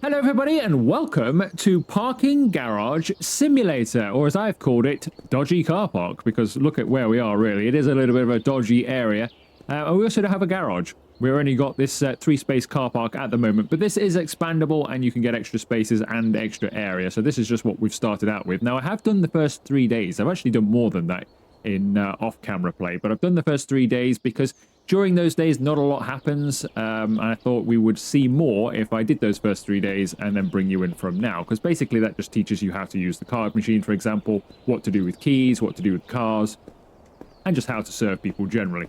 Hello everybody and welcome to Parking Garage Simulator, or as I've called it, Dodgy Car Park, because look at where we are really. It is a little bit of a dodgy area. And we also don't have a garage. We've only got this 3-space car park at the moment, but this is expandable and you can get extra spaces and extra area. So this is just what we've started out with. Now I have done the first 3 days. I've actually done more than that in off-camera play, but I've done the first 3 days because during those days not a lot happens, and I thought we would see more if I did those first 3 days and then bring you in from now, because basically that just teaches you how to use the card machine, for example, what to do with keys, what to do with cars, and just how to serve people generally.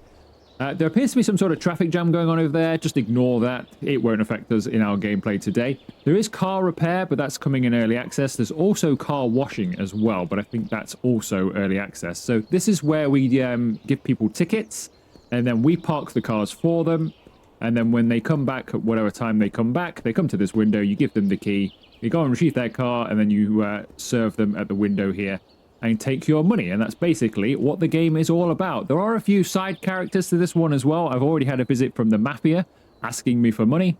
There appears to be some sort of traffic jam going on over there. Just ignore that. It won't affect us in our gameplay today. There is car repair, but that's coming in early access. There's also car washing as well, but I think that's also early access. So this is where we give people tickets, and then we park the cars for them. And then when they come back, at whatever time they come back, they come to this window, you give them the key, you go and retrieve their car, and then you serve them at the window here and take your money. And that's basically what the game is all about. There are a few side characters to this one as well. I've already had a visit from the Mafia asking me for money.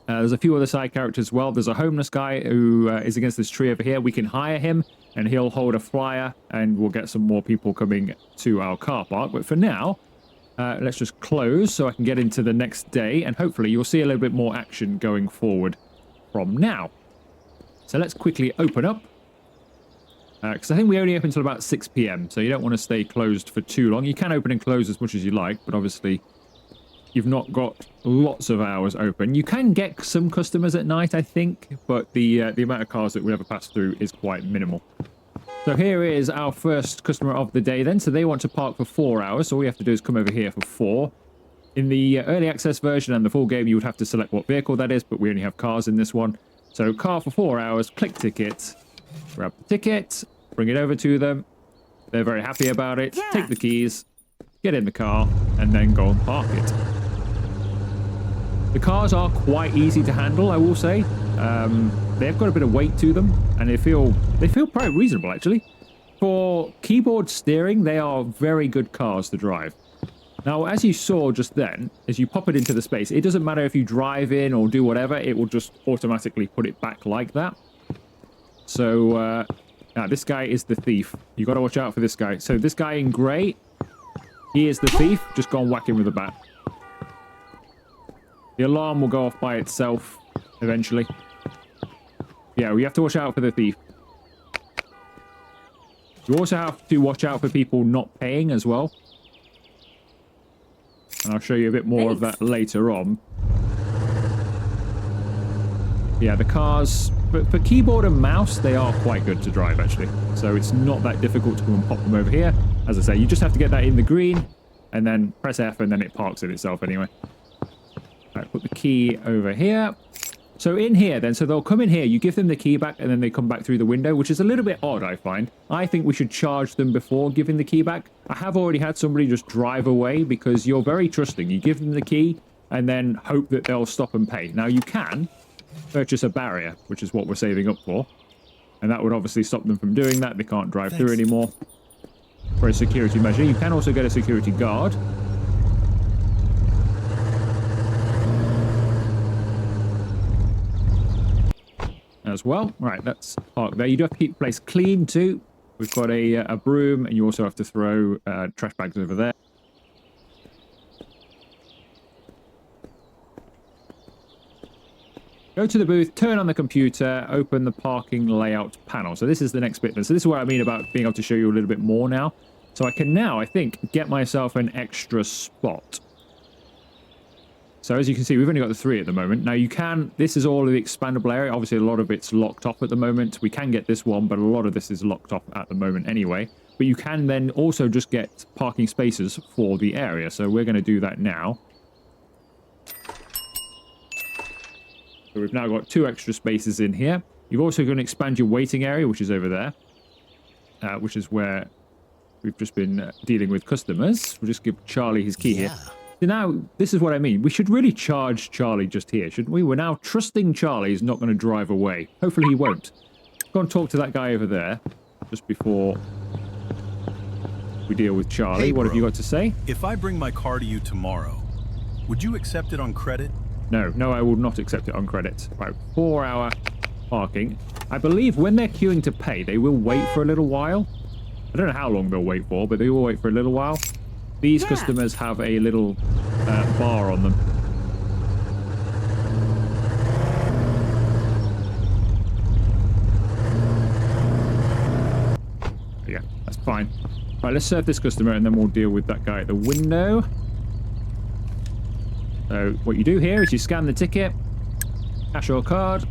There's a few other side characters as well. There's a homeless guy who is against this tree over here. We can hire him and he'll hold a flyer and we'll get some more people coming to our car park. But for now, let's just close so I can get into the next day, and hopefully you'll see a little bit more action going forward from now. So let's quickly open up. Because I think we only open until about 6 PM, so you don't want to stay closed for too long. You can open and close as much as you like, but obviously you've not got lots of hours open. You can get some customers at night, I think, but the amount of cars that we ever pass through is quite minimal. So here is our first customer of the day then. So they want to park for 4 hours, so all you have to do is come over here for 4. In the early access version and the full game, you would have to select what vehicle that is, but we only have cars in this one. So car for 4 hours, click ticket, grab the ticket, bring it over to them. They're very happy about it. Yeah. Take the keys, get in the car, and then go and park it. The cars are quite easy to handle, I will say. They've got a bit of weight to them, and they feel quite reasonable, actually. For keyboard steering, they are very good cars to drive. Now, as you saw just then, as you pop it into the space, it doesn't matter if you drive in or do whatever, it will just automatically put it back like that. So, now, this guy is the thief. You got to watch out for this guy. So this guy in grey, he is the thief. Just go and whack him with a bat. The alarm will go off by itself eventually. Yeah, we have to watch out for the thief. You also have to watch out for people not paying as well. And I'll show you a bit more of that later on. Yeah, the cars, but for keyboard and mouse, they are quite good to drive, actually. So it's not that difficult to come and pop them over here. As I say, you just have to get that in the green, and then press F, and then it parks it itself anyway. All right, put the key over here. So in here, then, so they'll come in here, you give them the key back, and then they come back through the window, which is a little bit odd, I find. I think we should charge them before giving the key back. I have already had somebody just drive away, because you're very trusting. You give them the key, and then hope that they'll stop and pay. Now, you can purchase a barrier, which is what we're saving up for, and that would obviously stop them from doing that. They can't drive through anymore for a security measure. You can also get a security guard. As well. Right, let's park there. You do have to keep the place clean too. We've got a broom, and you also have to throw trash bags over there. Go to the booth, turn on the computer, open the parking layout panel. So this is the next bit. So this is what I mean about being able to show you a little bit more now. So I can now, I think, get myself an extra spot. So as you can see, we've only got the 3 at the moment. Now you can, this is all of the expandable area. Obviously a lot of it's locked off at the moment. We can get this one, but a lot of this is locked off at the moment anyway. But you can then also just get parking spaces for the area. So we're going to do that now. So we've now got 2 extra spaces in here. You've also going to expand your waiting area, which is over there, which is where we've just been dealing with customers. We'll just give Charlie his key here. So now, this is what I mean. We should really charge Charlie just here, shouldn't we? We're now trusting Charlie's not going to drive away. Hopefully he won't. Go and talk to that guy over there just before we deal with Charlie. Hey, what have you got to say? If I bring my car to you tomorrow, would you accept it on credit No, I will not accept it on credit. Right, 4-hour parking. I believe when they're queuing to pay, they will wait for a little while. I don't know how long they'll wait for, but they will wait for a little while. These customers have a little bar on them. Yeah, that's fine. Right, let's serve this customer and then we'll deal with that guy at the window. So what you do here is you scan the ticket, cash or card.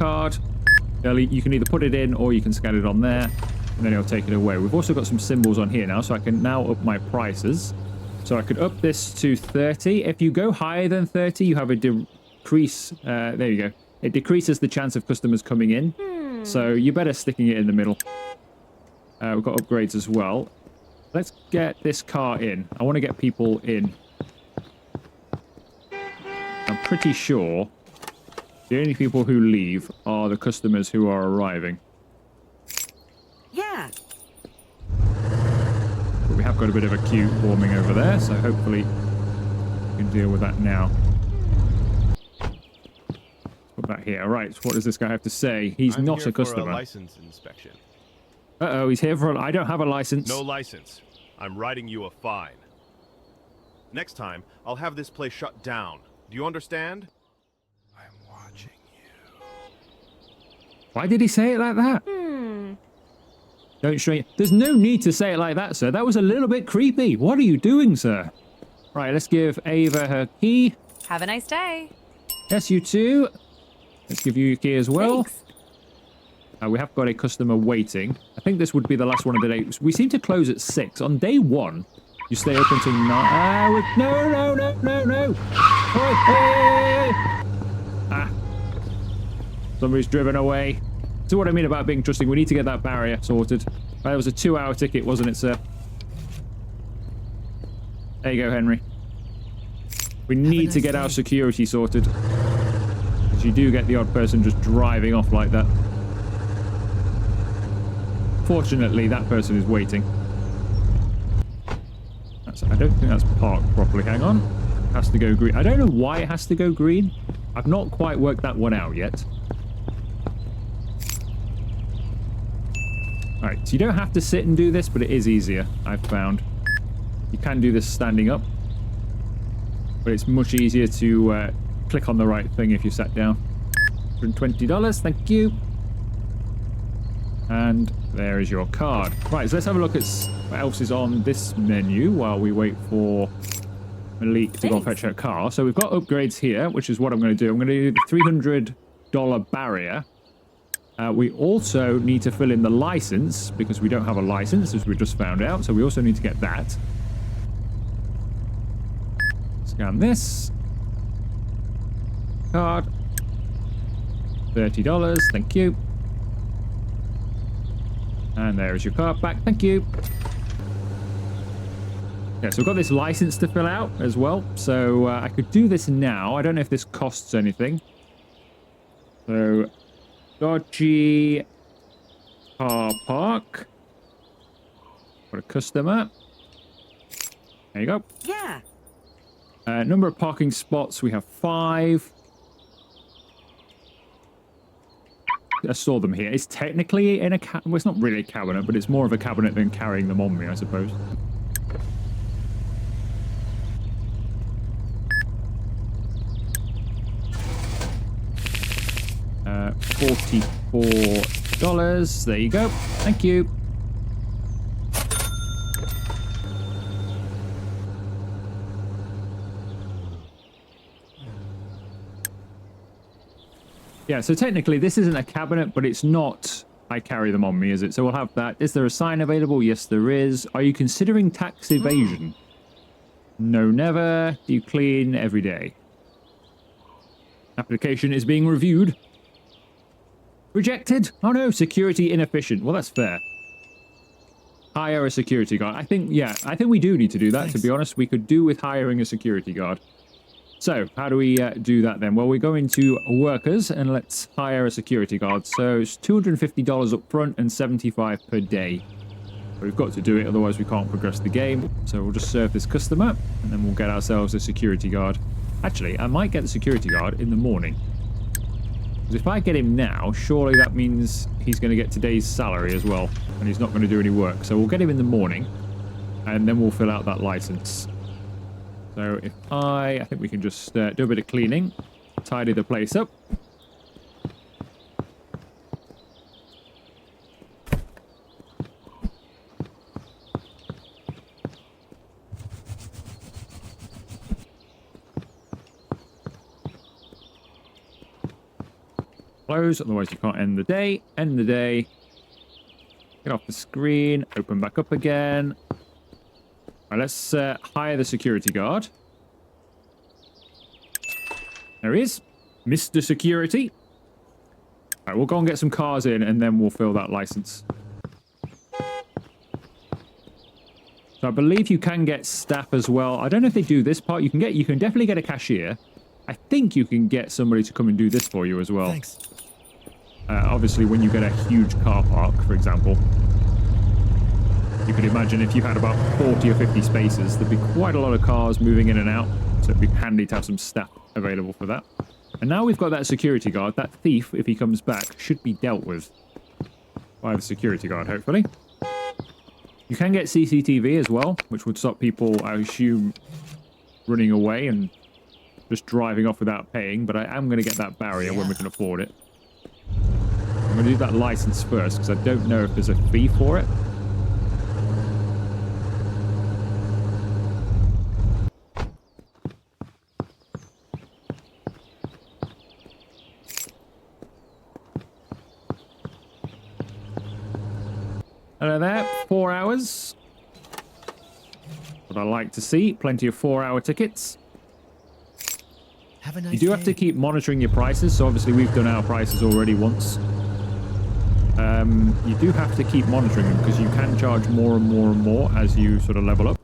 You can either put it in or you can scan it on there, and then it'll take it away. We've also got some symbols on here now, so I can now up my prices. So I could up this to 30. If you go higher than 30, you have a decrease. There you go. It decreases the chance of customers coming in. So you're better sticking it in the middle. We've got upgrades as well. Let's get this car in. I want to get people in. I'm pretty sure the only people who leave are the customers who are arriving. Yeah. But we have got a bit of a queue forming over there, so hopefully we can deal with that now. Put that here. All right, what does this guy have to say? He's not a customer. For a license inspection. Uh-oh, he's here for I don't have a license. No license. I'm writing you a fine. Next time, I'll have this place shut down. Do you understand? I'm watching you. Why did he say it like that? Don't strain. There's no need to say it like that, sir. That was a little bit creepy. What are you doing, sir? Right, let's give Ava her key. Have a nice day. Yes, you too. Let's give you your key as well. Thanks. We have got a customer waiting. I think this would be the last one of the day. We seem to close at 6. On day 1, you stay open until 9. No. Hey. Ah. Somebody's driven away. See what I mean about being trusting? We need to get that barrier sorted. That was a 2-hour ticket, wasn't it, sir? There you go, Henry. We need to get our security sorted. Because you do get the odd person just driving off like that. Fortunately, that person is waiting. I don't think that's parked properly. Hang on. It has to go green. I don't know why it has to go green. I've not quite worked that one out yet. Alright, so you don't have to sit and do this, but it is easier, I've found. You can do this standing up. But it's much easier to click on the right thing if you sat down. $120, thank you. And there is your card. Right, so let's have a look at what else is on this menu while we wait for Malik to go fetch her car. So we've got upgrades here, which is what I'm going to do. I'm going to do the $300 barrier. We also need to fill in the license because we don't have a license, as we just found out. So we also need to get that. Scan this. Card. $30, thank you. And there is your card back. Thank you. Yeah, so we've got this license to fill out as well. So I could do this now. I don't know if this costs anything. So, Dodgy Car Park. Got a customer. There you go. Yeah. Number of parking spots. We have 5. I saw them here. It's technically in a well, it's not really a cabinet, but it's more of a cabinet than carrying them on me, I suppose. $44. There you go. Thank you. Yeah, so technically this isn't a cabinet, but it's not I carry them on me, is it? So we'll have that. Is there a sign available? Yes, there is. Are you considering tax evasion? No, never. Do you clean every day? Application is being reviewed. Rejected? Oh no, security inefficient. Well, that's fair. Hire a security guard. I think we do need to do that. Thanks. To be honest, we could do with hiring a security guard. So, how do we do that then? Well, we go into workers and let's hire a security guard. So, it's $250 up front and $75 per day. But we've got to do it, otherwise we can't progress the game. So, we'll just serve this customer and then we'll get ourselves a security guard. Actually, I might get the security guard in the morning. Because if I get him now, surely that means he's going to get today's salary as well. And he's not going to do any work. So we'll get him in the morning. And then we'll fill out that license. So if I think we can just do a bit of cleaning. Tidy the place up. Close, otherwise you can't end the day. End the day. Get off the screen. Open back up again. All right, let's hire the security guard. There he is. Mr. Security. All right, we'll go and get some cars in and then we'll fill that license. So I believe you can get staff as well. I don't know if they do this part. You can definitely get a cashier. I think you can get somebody to come and do this for you as well. Thanks. Obviously, when you get a huge car park, for example, you could imagine if you had about 40 or 50 spaces, there'd be quite a lot of cars moving in and out. So it'd be handy to have some staff available for that. And now we've got that security guard. That thief, if he comes back, should be dealt with by the security guard, hopefully. You can get CCTV as well, which would stop people, I assume, running away and just driving off without paying. But I am going to get that barrier when we can afford it. I'm going to do that license first, because I don't know if there's a fee for it. Hello there, 4 hours. What I like to see, plenty of 4-hour tickets. Have a nice You do have to keep monitoring your prices, so obviously we've done our prices already once. You do have to keep monitoring them because you can charge more and more and more as you sort of level up.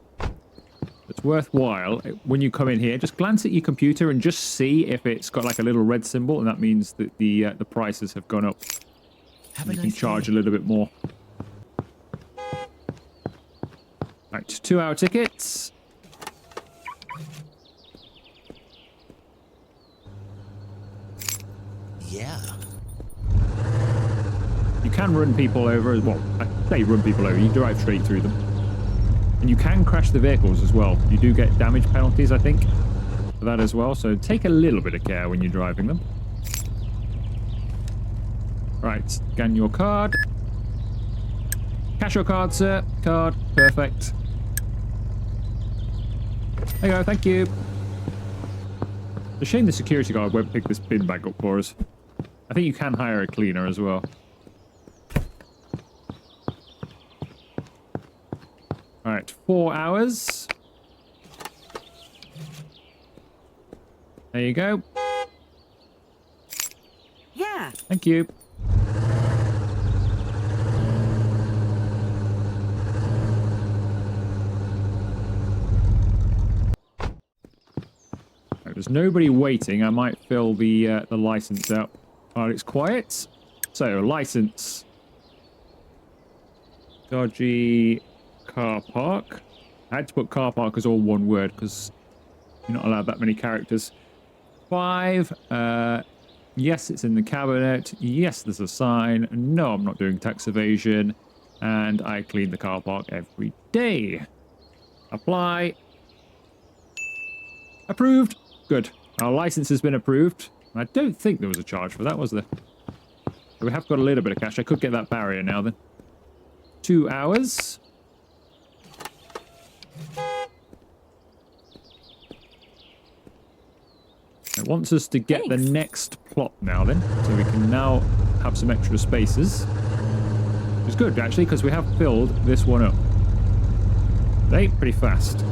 It's worthwhile when you come in here, just glance at your computer and just see if it's got like a little red symbol, and that means that the prices have gone up. You can charge a little bit more. Right, 2-hour tickets. Yeah. You can run people over as well. I say run people over, you drive straight through them. And you can crash the vehicles as well. You do get damage penalties, I think, for that as well. So take a little bit of care when you're driving them. Right, scan your card. Cash your card, sir. Card, perfect. There you go, thank you. It's a shame the security guard won't pick this bin bag up for us. I think you can hire a cleaner as well. Alright, 4 hours. There you go. Yeah. Thank you. Right, there's nobody waiting. I might fill the license out while it's quiet. So, license. Dodgy car park. I had to put car park as all one word because you're not allowed that many characters. 5. Yes, it's in the cabinet. Yes, there's a sign. No, I'm not doing tax evasion. And I clean the car park every day. Apply. Approved. Good. Our license has been approved. I don't think there was a charge for that, was there? So we have got a little bit of cash. I could get that barrier now then. 2 hours. It wants us to get the next plot now then, so we can now have some extra spaces. Which is good actually, because we have filled this one up. They pretty fast.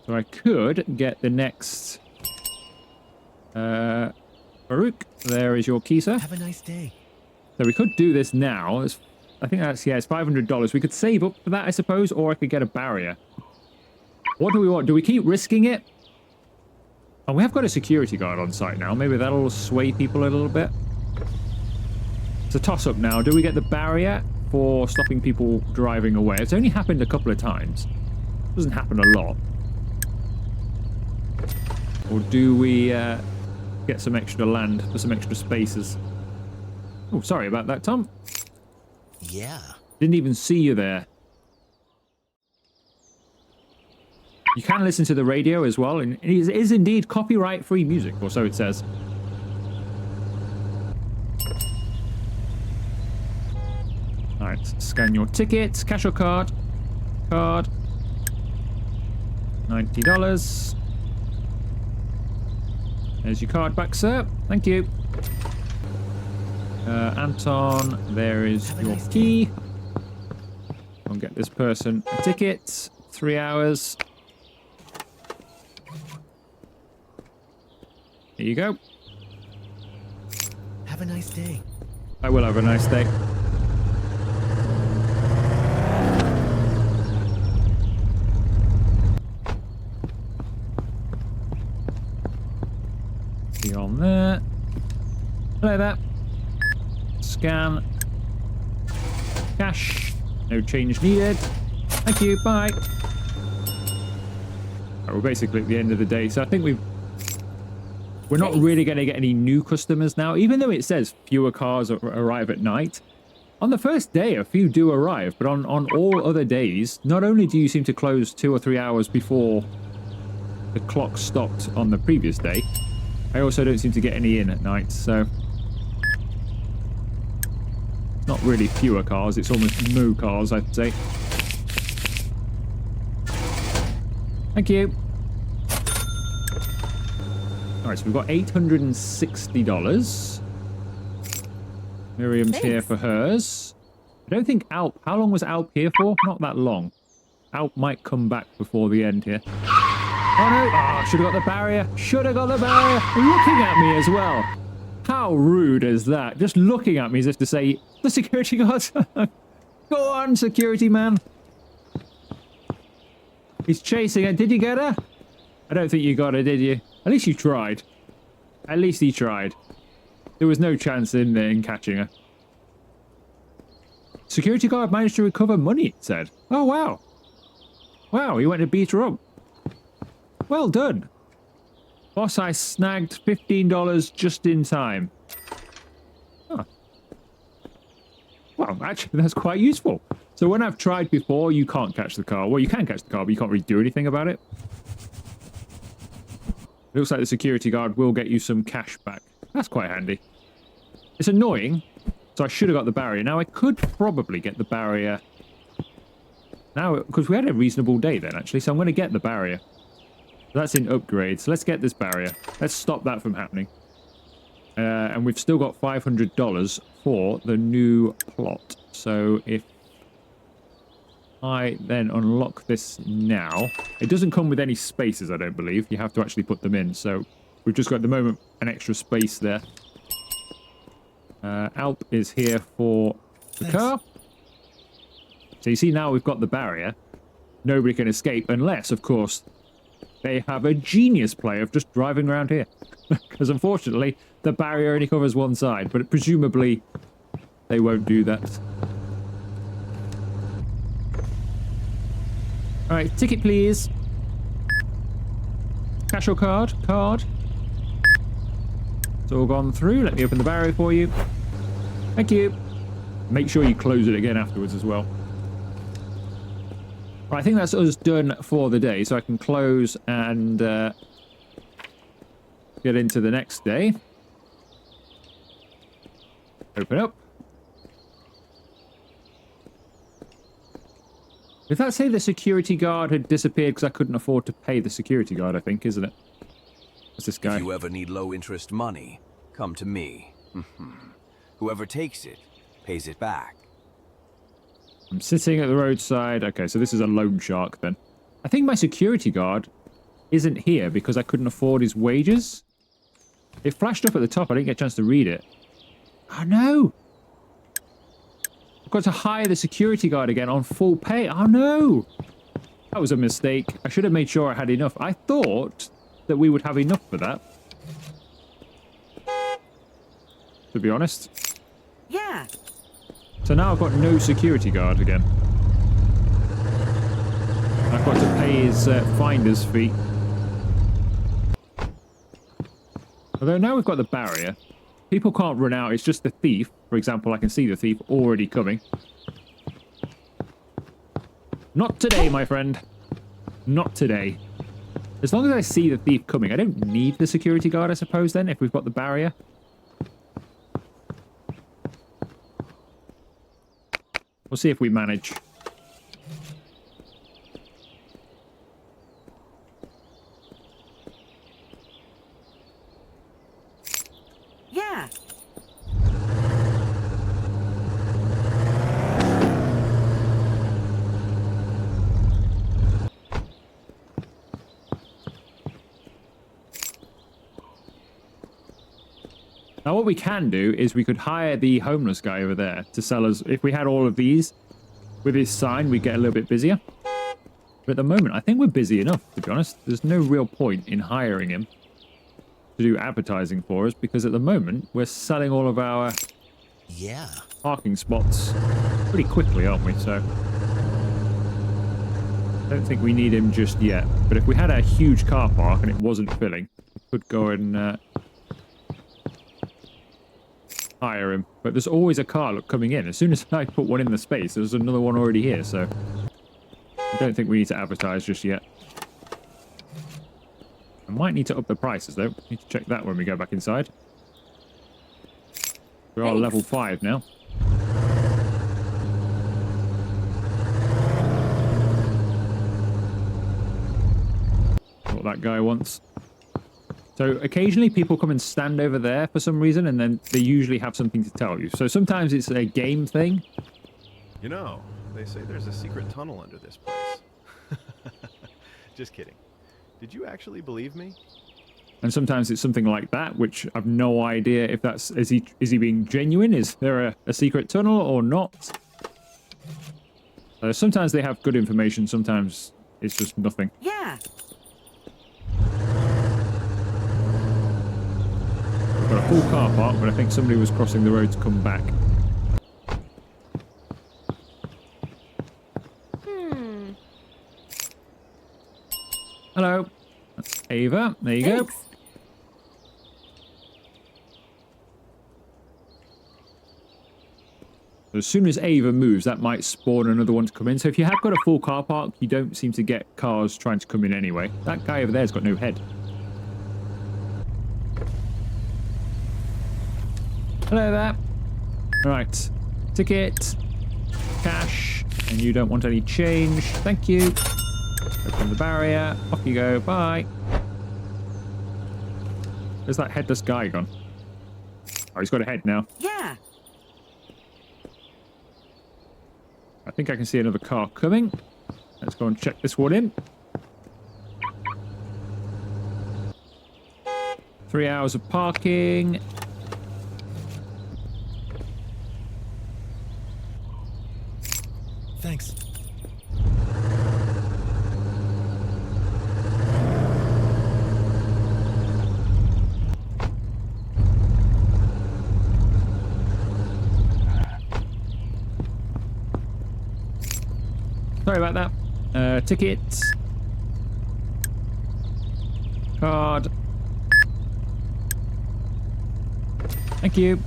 So I could get the next Farouk. There is your key, sir. Have a nice day. So we could do this now. I think that's, yeah, it's $500. We could save up for that, I suppose, or I could get a barrier. What do we want? Do we keep risking it? Oh, we have got a security guard on site now. Maybe that'll sway people a little bit. It's a toss-up now. Do we get the barrier for stopping people driving away? It's only happened a couple of times. It doesn't happen a lot. Or do we get some extra land for some extra spaces? Oh, sorry about that, Tom. Yeah. Didn't even see you there. You can listen to the radio as well, and it is indeed copyright-free music, or so it says. Alright, scan your ticket, cash or card. Card. $90. There's your card back, sir. Thank you. Anton, there is your key. I'll get this person a ticket. 3 hours. Here you go. Have a nice day. I will have a nice day. See on there. Hello there. Scan. Cash. No change needed. Thank you. Bye. Right, we're basically at the end of the day, so I think we're not really going to get any new customers now, even though it says fewer cars arrive at night. On the first day, a few do arrive, but on all other days, not only do you seem to close 2 or 3 hours before the clock stopped on the previous day, I also don't seem to get any in at night, so it's not really fewer cars, it's almost no cars, I'd say. Thank you. Alright, so we've got $860. Miriam's here for hers. I don't think Alp... How long was Alp here for? Not that long. Alp might come back before the end here. Oh no! Oh, should have got the barrier. Should have got the barrier. Looking at me as well. How rude is that? Just looking at me as if to say, the security guards. Go on, security man. He's chasing her. Did you get her? I don't think you got her, did you? At least you tried. At least he tried. There was no chance in catching her. Security guard managed to recover money, it said. Oh, wow. Wow, he went to beat her up. Well done. Boss, I snagged $15 just in time. Huh. Well, actually, that's quite useful. So when I've tried before, you can't catch the car. Well, you can catch the car, but you can't really do anything about it. It looks like the security guard will get you some cash back. That's quite handy. It's annoying, so I should have got the barrier. Now, I could probably get the barrier now, because we had a reasonable day then, actually, so I'm going to get the barrier. That's in upgrades. Let's get this barrier. Let's stop that from happening. And we've still got $500 for the new plot. So if I then unlock this now, it doesn't come with any spaces, I don't believe. You have to actually put them in. So we've just got at the moment an extra space there. Alp is here for the car. So you see now we've got the barrier. Nobody can escape unless, of course, they have a genius play of just driving around here. Because unfortunately, the barrier only covers one side, but presumably they won't do that. Alright, ticket please. Cash or card? Card. It's all gone through. Let me open the barrier for you. Thank you. Make sure you close it again afterwards as well. Right, I think that's us done for the day, so I can close and get into the next day. Open up. Did that say the security guard had disappeared because I couldn't afford to pay the security guard, I think, isn't it? What's this guy? If you ever need low-interest money, come to me. Whoever takes it, pays it back. I'm sitting at the roadside. Okay, so this is a loan shark then. I think my security guard isn't here because I couldn't afford his wages. It flashed up at the top. I didn't get a chance to read it. Oh, no. I've got to hire the security guard again on full pay. Oh, no. That was a mistake. I should have made sure I had enough. I thought that we would have enough for that. To be honest. Yeah. So now I've got no security guard again. I've got to pay his finder's fee. Although now we've got the barrier, people can't run out. It's just the thief. For example, I can see the thief already coming. Not today, my friend. Not today. As long as I see the thief coming, I don't need the security guard, I suppose, then, if we've got the barrier. We'll see if we manage. Yeah. Now, what we can do is we could hire the homeless guy over there to sell us. If we had all of these with his sign, we'd get a little bit busier. But at the moment, I think we're busy enough, to be honest. There's no real point in hiring him to do advertising for us, because at the moment, we're selling all of our Yeah. parking spots pretty quickly, aren't we? So I don't think we need him just yet. But if we had a huge car park and it wasn't filling, we could go and hire him. But there's always a car coming in. As soon as I put one in the space, there's another one already here. So I don't think we need to advertise just yet. I might need to up the prices, though. Need to check that when we go back inside. We are level 5 now. What that guy wants. So occasionally people come and stand over there for some reason, and then they usually have something to tell you. So sometimes it's a game thing. You know, they say there's a secret tunnel under this place. Just kidding. Did you actually believe me? And sometimes it's something like that, which I've no idea if that's... Is he being genuine? Is there a secret tunnel or not? Sometimes they have good information, sometimes it's just nothing. Yeah. We've got a full car park, but I think somebody was crossing the road to come back. Hello. That's Ava. There you go. Thanks. So as soon as Ava moves, that might spawn another one to come in. So if you have got a full car park, you don't seem to get cars trying to come in anyway. That guy over there's got no head. Hello there. Right. Ticket. Cash. And you don't want any change. Thank you. Open the barrier. Off you go. Bye. Where's that headless guy gone? Oh, he's got a head now. Yeah. I think I can see another car coming. Let's go and check this one in. 3 hours of parking. Thanks. Sorry about that. Ticket. Card. Thank you.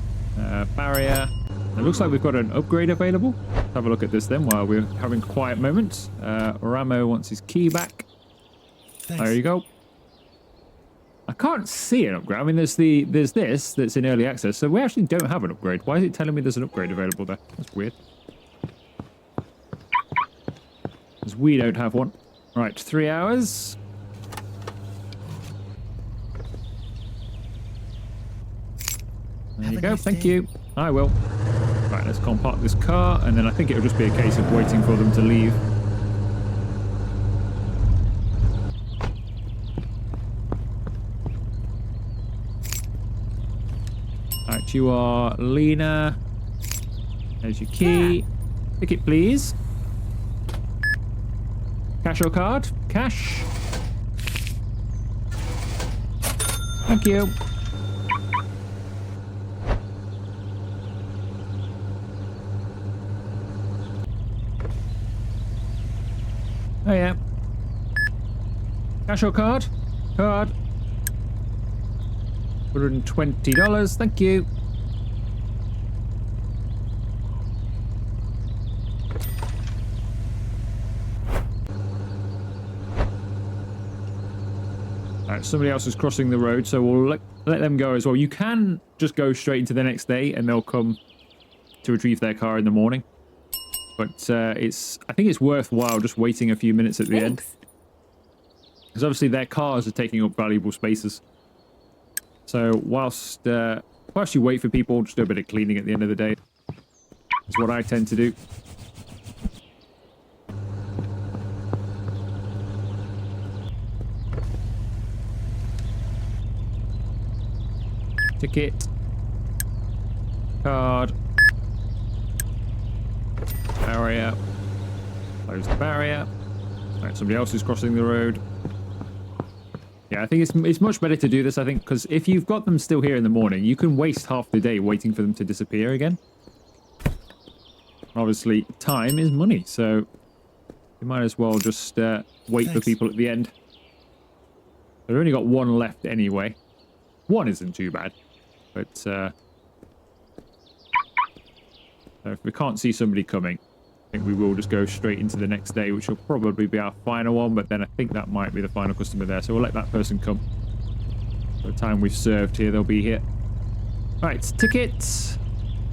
Barrier. It looks like we've got an upgrade available. Let's have a look at this then while we're having a quiet moment. Ramo wants his key back. Thanks. There you go. I can't see an upgrade. I mean, there's this that's in early access, so we actually don't have an upgrade. Why is it telling me there's an upgrade available there? That's weird. Because we don't have one. Right, 3 hours. There you go. Thank you. I will. Right, let's go and park this car, and then I think it'll just be a case of waiting for them to leave. Right, you are Lena. There's your key. Ticket, please. Cash or card? Cash. Thank you. Oh yeah. Cash or card? Card. $120. Thank you. Alright, somebody else is crossing the road, so we'll let them go as well. You can just go straight into the next day and they'll come to retrieve their car in the morning. But I think it's worthwhile just waiting a few minutes at the end. Thanks. Because obviously their cars are taking up valuable spaces. So whilst you wait for people, just do a bit of cleaning at the end of the day. That's what I tend to do. Ticket. Card. Barrier. Close the barrier. Right, somebody else is crossing the road. Yeah, I think it's much better to do this, I think, because if you've got them still here in the morning, you can waste half the day waiting for them to disappear again. Obviously, time is money, so you might as well just wait for people at the end. They've only got one left anyway. One isn't too bad, but if we can't see somebody coming, I think we will just go straight into the next day, which will probably be our final one, but then I think that might be the final customer there, so we'll let that person come. By the time we've served here, they'll be here. Right, tickets.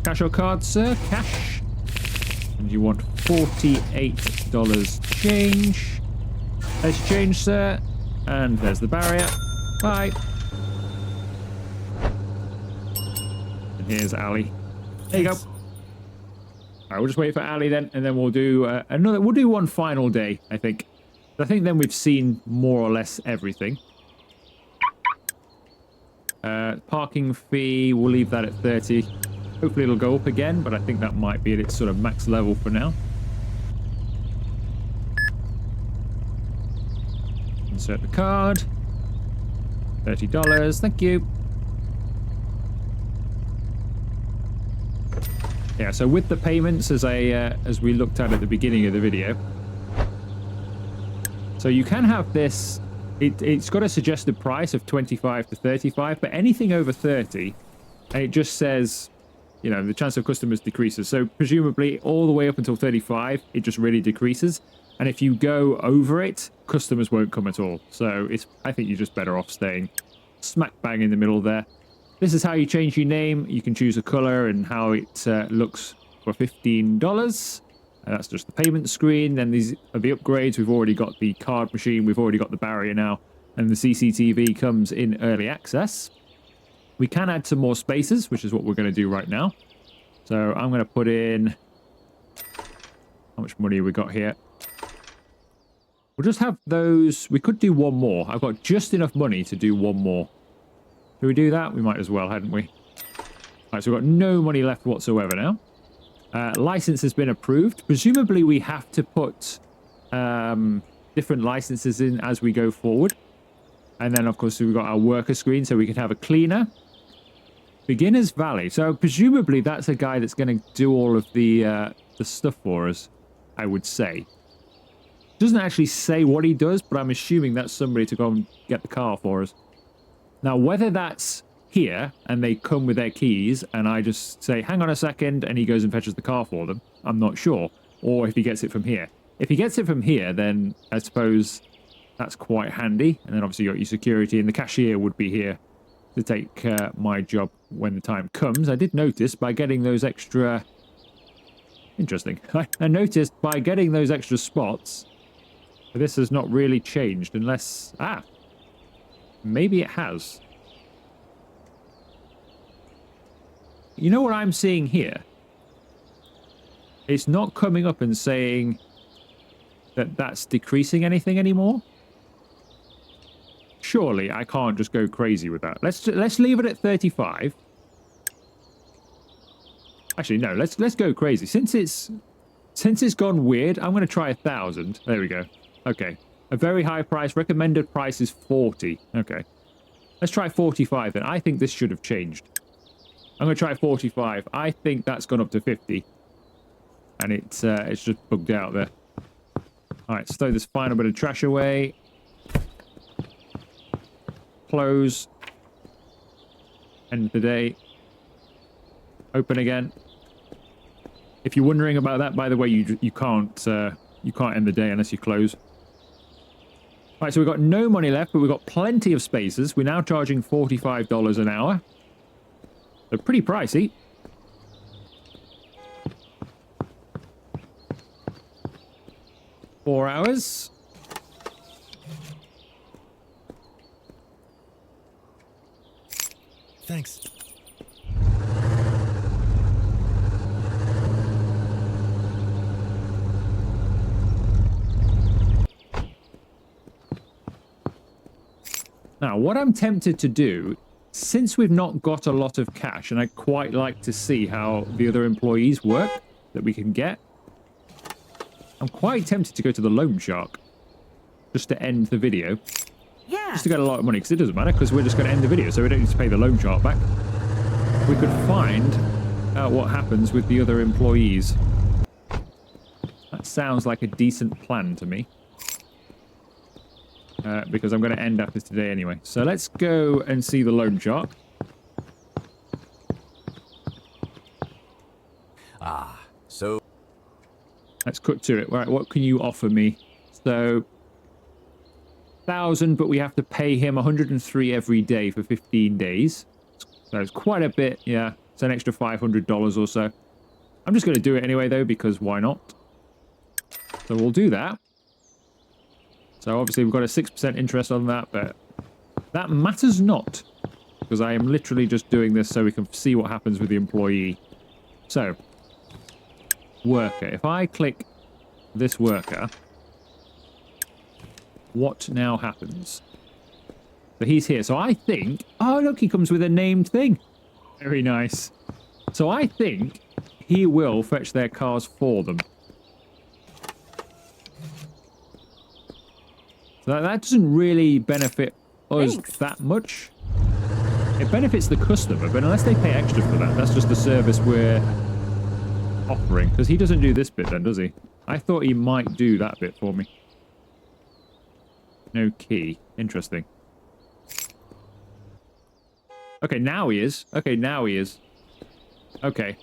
Cash or card, sir? Cash. And you want $48 change. There's change, sir. And there's the barrier. Bye. And here's Ali. There you go. Alright, we'll just wait for Ali then, and then we'll do we'll do one final day, I think. I think then we've seen more or less everything. Parking fee, we'll leave that at 30. Hopefully it'll go up again, but I think that might be at its sort of max level for now. Insert the card. $30, thank you. Yeah, so with the payments, as we looked at the beginning of the video, so you can have this. It's got a suggested price of 25 to 35, but anything over 30, and it just says, you know, the chance of customers decreases. So presumably all the way up until 35, it just really decreases, and if you go over it, customers won't come at all. So I think you're just better off staying smack bang in the middle there. This is how you change your name. You can choose a color and how it looks for $15. And that's just the payment screen. Then these are the upgrades. We've already got the card machine. We've already got the barrier now. And the CCTV comes in early access. We can add some more spaces, which is what we're going to do right now. So I'm going to put in... How much money have we got here? We'll just have those... We could do one more. I've got just enough money to do one more. Should we do that? We might as well, hadn't we? Alright, so we've got no money left whatsoever now. License has been approved. Presumably we have to put different licenses in as we go forward. And then, of course, we've got our worker screen, so we can have a cleaner. Beginner's Valley. So presumably that's a guy that's going to do all of the stuff for us, I would say. Doesn't actually say what he does, but I'm assuming that's somebody to go and get the car for us. Now, whether that's here and they come with their keys and I just say, hang on a second, and he goes and fetches the car for them, I'm not sure. Or if he gets it from here. If he gets it from here, then I suppose that's quite handy. And then obviously you got your security, and the cashier would be here to take my job when the time comes. I did notice by getting those extra... Interesting. I noticed by getting those extra spots, this has not really changed unless... Ah! Maybe it has. You know what I'm seeing here? It's not coming up and saying that that's decreasing anything anymore. Surely I can't just go crazy with that. Let's leave it at 35. Actually, no. Let's go crazy. Since it's gone weird, I'm going to try 1,000. There we go. Okay. A very high price. Recommended price is 40. Okay. Let's try 45 then. I think this should have changed. I'm going to try 45. I think that's gone up to 50. And it's just bugged out there. Alright, let's throw this final bit of trash away. Close. End of the day. Open again. If you're wondering about that, by the way, you can't end the day unless you close. Right, so we've got no money left, but we've got plenty of spaces. We're now charging $45 an hour. So pretty pricey. Four hours. Thanks. Now, what I'm tempted to do, since we've not got a lot of cash, and I quite like to see how the other employees work that we can get, I'm quite tempted to go to the loan shark just to end the video. Yeah. Just to get a lot of money, because it doesn't matter, because we're just going to end the video, so we don't need to pay the loan shark back. We could find out what happens with the other employees. That sounds like a decent plan to me. Because I'm going to end after today anyway. So let's go and see the loan shark. So Let's cut to it. Right, what can you offer me? So 1,000, but we have to pay him 103 every day for 15 days. So it's quite a bit, yeah. It's an extra $500 or so. I'm just going to do it anyway, though, because why not? So we'll do that. So obviously we've got a 6% interest on that, but that matters not. Because I am literally just doing this so we can see what happens with the employee. So, worker. If I click this worker, what now happens? So he's here. So I think... Oh, look, he comes with a named thing. Very nice. So I think he will fetch their cars for them. So that doesn't really benefit us Thanks. that much. It benefits the customer, but unless they pay extra for that, that's just the service we're offering. Because he doesn't do this bit then, does he? I thought he might do that bit for me. No key. Interesting. Okay, now he is. Okay, now he is. Okay.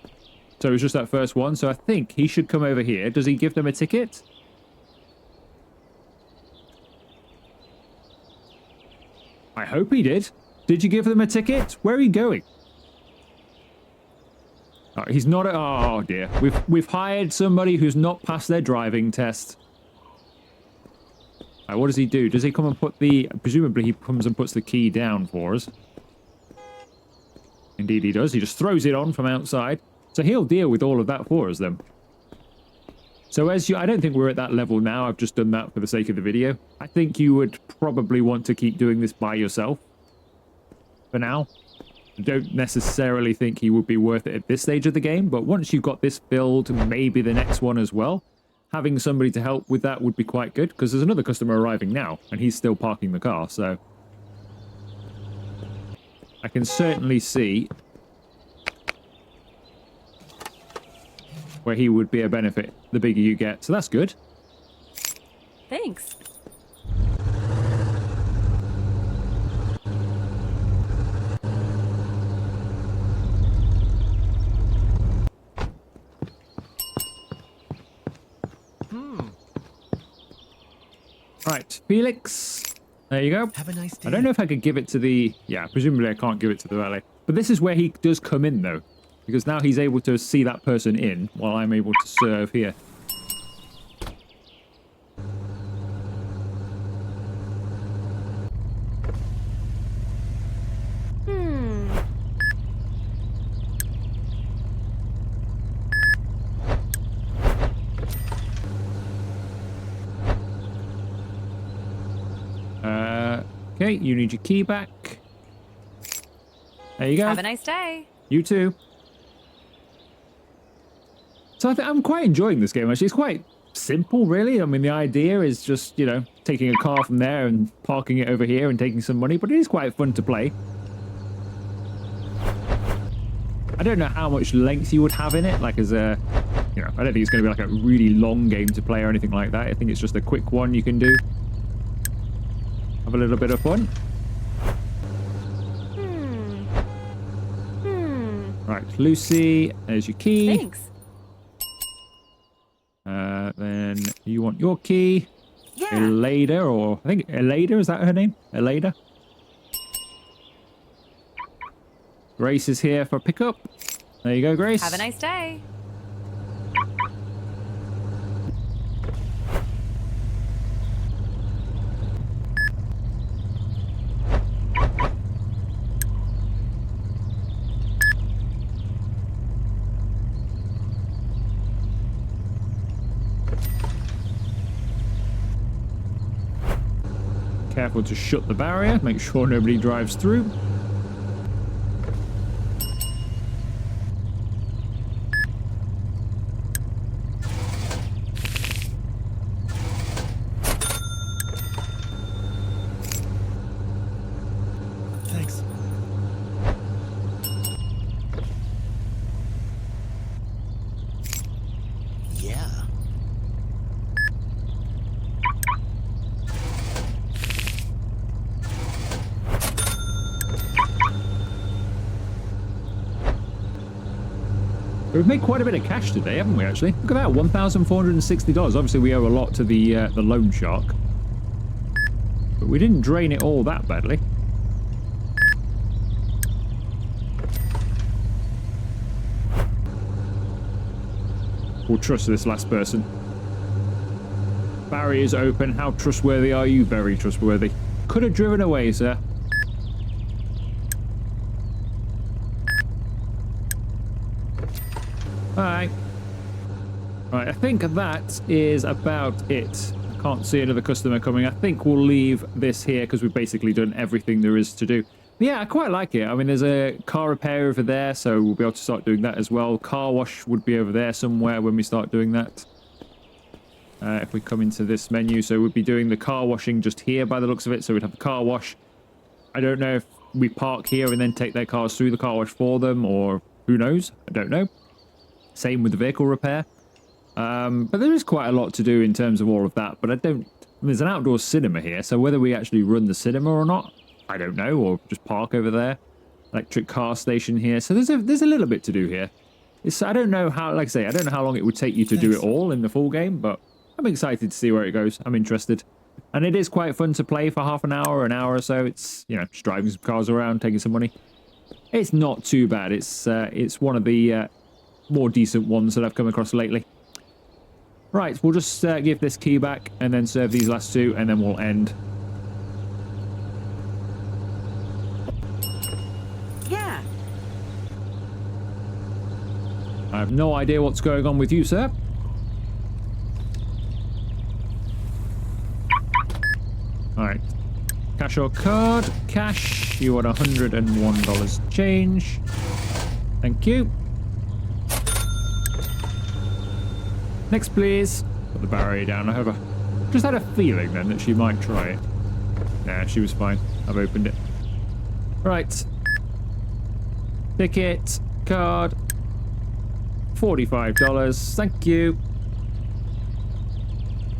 So it was just that first one. So I think he should come over here. Does he give them a ticket? I hope he did. Did you give them a ticket? Where are you going? Oh, he's not. Oh dear. We've hired somebody who's not passed their driving test. Right, what does he do? Does he come and put the? Presumably he comes and puts the key down for us. Indeed he does. He just throws it on from outside. So he'll deal with all of that for us then. So I don't think we're at that level now. I've just done that for the sake of the video. I think you would probably want to keep doing this by yourself. For now. I don't necessarily think he would be worth it at this stage of the game, but once you've got this build, maybe the next one as well, having somebody to help with that would be quite good, because there's another customer arriving now, and he's still parking the car, so... I can certainly see where he would be a benefit the bigger you get, so that's good. Thanks. Right, Felix. There you go. Have a nice day. I don't know if I could give it to the... Yeah, presumably I can't give it to the valet. But this is where he does come in, though. Because now he's able to see that person in while I'm able to serve here. Okay, you need your key back. There you go. Have a nice day. You too. So I'm quite enjoying this game, actually. It's quite simple, really. I mean, the idea is just, you know, taking a car from there and parking it over here and taking some money, but it is quite fun to play. I don't know how much length you would have in it, like as a, you know, I don't think it's going to be like a really long game to play or anything like that. I think it's just a quick one you can do. Have a little bit of fun. Right, Lucy, there's your key. Thanks. Then you want your key. Yeah. Elada, or I think Elada, is that her name? Elada. Grace is here for pickup. There you go, Grace. Have a nice day. Careful to shut the barrier. Make sure nobody drives through. Thanks. Yeah. We've made quite a bit of cash today, haven't we, actually? Look at that, $1,460. Obviously, we owe a lot to the loan shark. But we didn't drain it all that badly. We'll trust this last person. Barrier's open. How trustworthy are you? Very trustworthy. Could have driven away, sir. Alright. Right, I think that is about it. I can't see another customer coming. I think we'll leave this here because we've basically done everything there is to do. But yeah, I quite like it. I mean, there's a car repair over there, so we'll be able to start doing that as well. Car wash would be over there somewhere when we start doing that. If we come into this menu, so we'd be doing the car washing just here by the looks of it. So we'd have the car wash. I don't know if we park here and then take their cars through the car wash for them, or who knows? I don't know. Same with the vehicle repair. But there is quite a lot to do in terms of all of that. But I don't... There's an outdoor cinema here, so whether we actually run the cinema or not, I don't know. Or just park over there. Electric car station here. So there's a little bit to do here. I don't know how... Like I say, I don't know how long it would take you to do it all in the full game, but I'm excited to see where it goes. I'm interested. And it is quite fun to play for half an hour or so. It's, you know, just driving some cars around, taking some money. It's not too bad. It's one of the... more decent ones that I've come across lately. Right, we'll just give this key back and then serve these last two, and then we'll end. Yeah. I have no idea what's going on with you, sir. Alright. Cash or card? Cash. You want $101 change. Thank you. Next, please. Put the barrier down. I just had a feeling then that she might try it. Nah, she was fine. I've opened it. Right. Ticket. Card. $45. Thank you.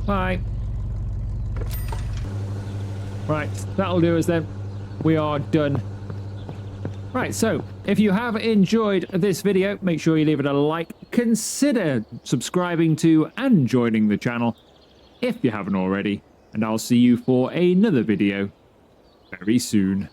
Bye. Right, that'll do us then. We are done. Right, so if you have enjoyed this video, make sure you leave it a like. Consider subscribing to and joining the channel if you haven't already. And I'll see you for another video very soon.